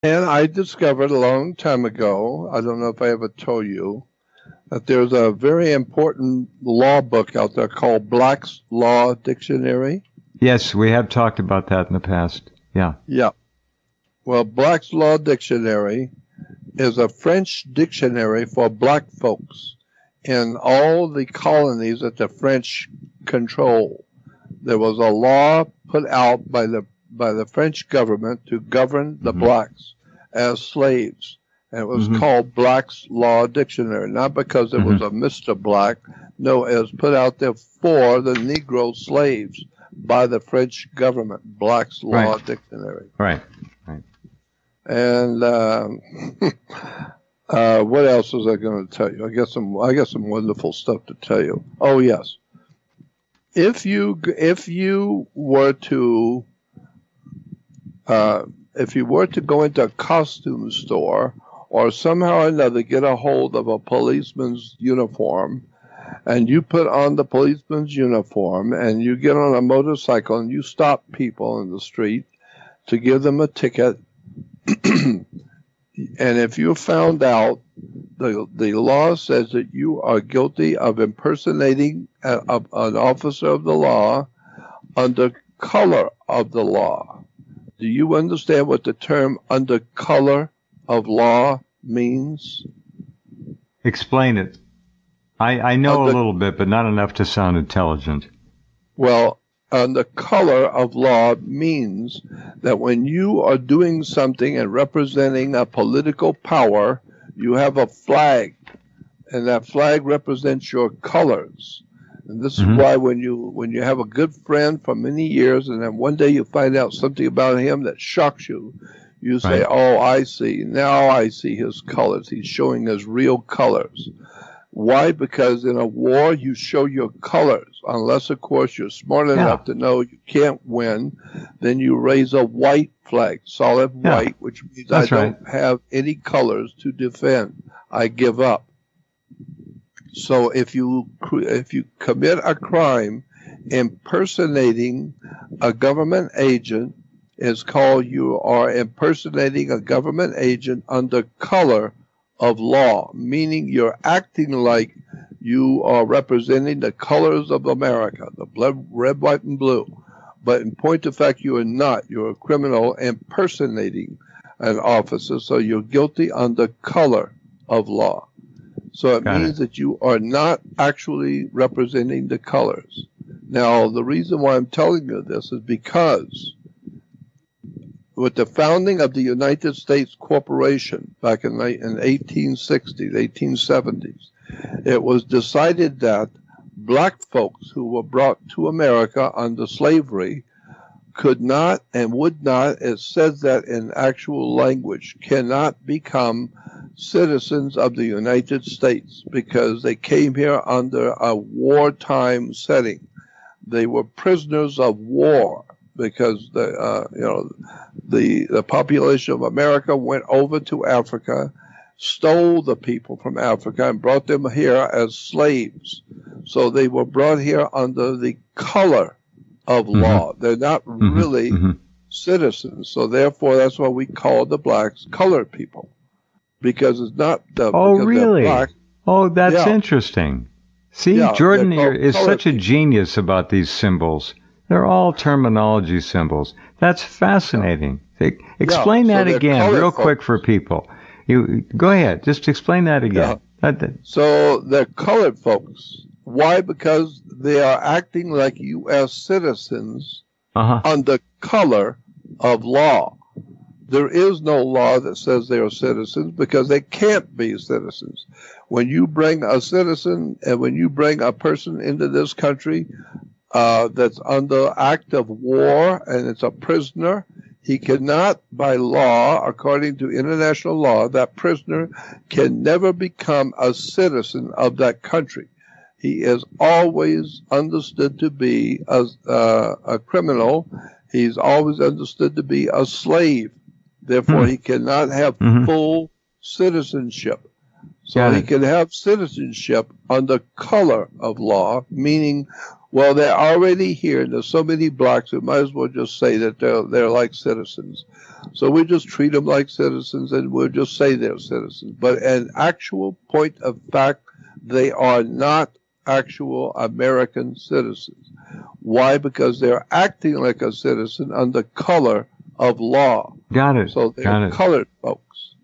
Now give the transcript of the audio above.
And I discovered a long time ago, I don't know if I ever told you, that there's a very important law book out there called Black's Law Dictionary. Yes, we have talked about that in the past. Yeah. Yeah. Well, Black's Law Dictionary is a French dictionary for black folks in all the colonies that the French control. There was a law put out by the French government to govern the blacks as slaves. And it was called Black's Law Dictionary, not because it was a Mr. Black. No, it was put out there for the Negro slaves by the French government. Black's Law Dictionary. Right. And what else was I going to tell you? I got some wonderful stuff to tell you. Oh yes, if you were to go into a costume store or somehow or another get a hold of a policeman's uniform, and you put on the policeman's uniform and you get on a motorcycle and you stop people in the street to give them a ticket. And if you found out, the law says that you are guilty of impersonating an officer of the law under color of the law. Do you understand what the term under color of law means? Explain it. I know a little bit, but not enough to sound intelligent. Well, the color of law means that when you are doing something and representing a political power, you have a flag, and that flag represents your colors. And this is why when you have a good friend for many years, and then one day you find out something about him that shocks you, you say, "Oh, I see. Now I see his colors. He's showing his real colors." Why? Because in a war, you show your colors. Unless, of course, you're smart enough to know you can't win. Then you raise a white flag, solid white, which means That's I don't have any colors to defend. I give up. So if you commit a crime impersonating a government agent, it's called you are impersonating a government agent under color of law, meaning you're acting like you are representing the colors of America, the blood, red, white, and blue. But in point of fact, you are not. You're a criminal impersonating an officer, so you're guilty under color of law. So it means that you are not actually representing the colors. Now, the reason why I'm telling you this is because with the founding of the United States Corporation back in 1860s, 1870s, it was decided that black folks who were brought to America under slavery could not and would not, it says that in actual language, cannot become citizens of the United States because they came here under a wartime setting. They were prisoners of war because the population of America went over to Africa, stole the people from Africa, and brought them here as slaves. So they were brought here under the color of law. They're not really citizens. So therefore, that's why we call the blacks colored people, because it's not the. Oh, really? Black. Oh, that's interesting. See, Jordan is such a genius about these symbols. They're all terminology symbols. That's fascinating. Explain that again real quick for people. You go ahead. Just explain that again. So they're colored folks. Why? Because they are acting like U.S. citizens under color of law. There is no law that says they are citizens because they can't be citizens. When you bring a citizen and when you bring a person into this country that's under act of war and it's a prisoner, he cannot, by law, according to international law, that prisoner can never become a citizen of that country. He is always understood to be a criminal. He's always understood to be a slave. Therefore, he cannot have full citizenship. So he can have citizenship under color of law, meaning Well, they're already here. There's so many blacks, we might as well just say that they're like citizens. So we just treat them like citizens, and we'll just say they're citizens. But an actual point of fact, they are not actual American citizens. Why? Because they're acting like a citizen under color of law. Got it. So they're colored folks.